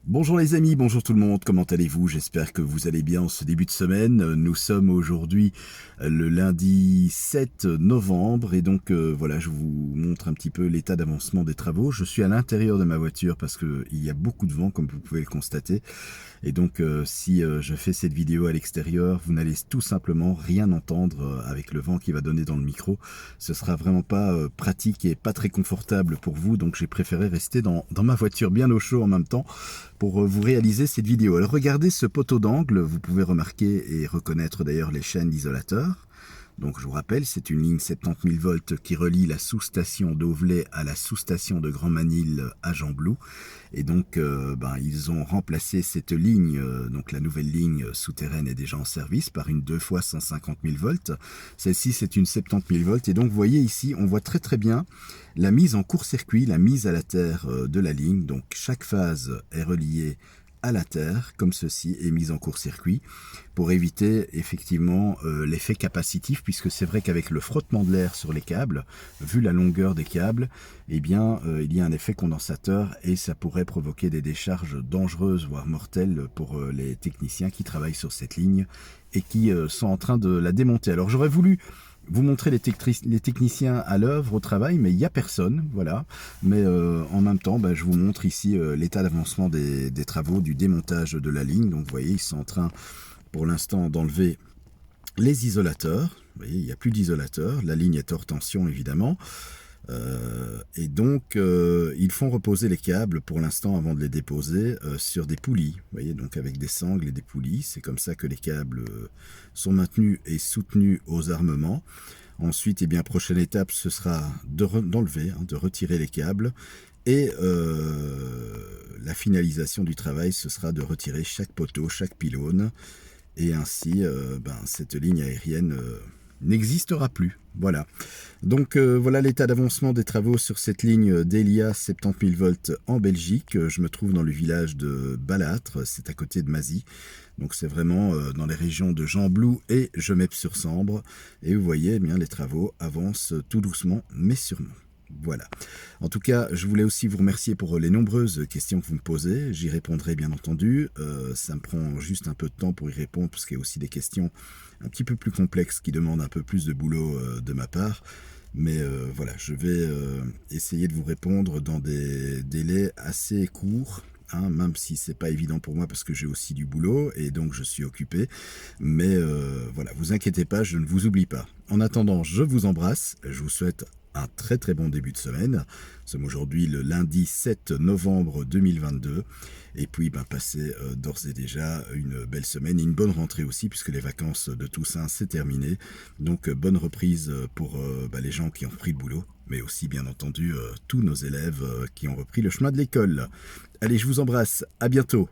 Bonjour les amis, bonjour tout le monde, comment allez-vous? J'espère que vous allez bien en ce début de semaine. Nous sommes aujourd'hui le lundi 7 novembre et donc voilà, je vous montre un petit peu l'état d'avancement des travaux. Je suis à l'intérieur de ma voiture parce qu'il y a beaucoup de vent comme vous pouvez le constater. Et donc si je fais cette vidéo à l'extérieur, vous n'allez tout simplement rien entendre avec le vent qui va donner dans le micro. Ce sera vraiment pas pratique et pas très confortable pour vous, donc j'ai préféré rester dans ma voiture bien au chaud en même temps pour vous réaliser cette vidéo. Alors regardez ce poteau d'angle, vous pouvez remarquer et reconnaître d'ailleurs les chaînes d'isolateurs. Donc je vous rappelle, c'est une ligne 70 000 volts qui relie la sous-station d'Auvelais à la sous-station de Grand-Manille à Gembloux. Et donc ils ont remplacé cette ligne, donc la nouvelle ligne souterraine est déjà en service par une 2 fois 150 000 volts. Celle-ci c'est une 70 000 volts et donc vous voyez ici, on voit très bien la mise en court-circuit, la mise à la terre de la ligne. Donc chaque phase est reliée à la terre, comme ceci, est mise en court-circuit, pour éviter effectivement l'effet capacitif, puisque c'est vrai qu'avec le frottement de l'air sur les câbles, vu la longueur des câbles, eh bien il y a un effet condensateur et ça pourrait provoquer des décharges dangereuses, voire mortelles pour les techniciens qui travaillent sur cette ligne et qui sont en train de la démonter. Alors j'aurais voulu vous montrer les techniciens à l'œuvre, au travail, mais il n'y a personne, voilà. Mais en même temps, je vous montre ici l'état d'avancement des travaux, du démontage de la ligne. Donc vous voyez, ils sont en train, pour l'instant, d'enlever les isolateurs. Vous voyez, il n'y a plus d'isolateurs. La ligne est hors tension, évidemment. Et donc, ils font reposer les câbles pour l'instant avant de les déposer sur des poulies. Vous voyez, donc avec des sangles et des poulies. C'est comme ça que les câbles sont maintenus et soutenus aux armements. Ensuite, eh bien, prochaine étape, ce sera d'enlever, de retirer les câbles. Et la finalisation du travail, ce sera de retirer chaque poteau, chaque pylône. Et ainsi, cette ligne aérienne n'existera plus. Voilà. Donc voilà l'état d'avancement des travaux sur cette ligne d'Elia 70 000 volts en Belgique. Je me trouve dans le village de Balâtre, c'est à côté de Mazy. Donc c'est vraiment dans les régions de Gembloux et Gemep-sur-Sambre. Et vous voyez, eh bien, les travaux avancent tout doucement mais sûrement. Voilà. En tout cas, je voulais aussi vous remercier pour les nombreuses questions que vous me posez. J'y répondrai bien entendu. Ça me prend juste un peu de temps pour y répondre parce qu'il y a aussi des questions un petit peu plus complexes qui demandent un peu plus de boulot de ma part. Mais voilà, je vais essayer de vous répondre dans des délais assez courts. Même si c'est pas évident pour moi parce que j'ai aussi du boulot et donc je suis occupé. Mais voilà, vous inquiétez pas, je ne vous oublie pas. En attendant, je vous embrasse. Je vous souhaite un très bon début de semaine. Nous sommes aujourd'hui le lundi 7 novembre 2022. Et puis passez d'ores et déjà une belle semaine et une bonne rentrée aussi puisque les vacances de Toussaint c'est terminé. Donc bonne reprise pour les gens qui ont repris le boulot, mais aussi bien entendu tous nos élèves qui ont repris le chemin de l'école. Allez, je vous embrasse, à bientôt.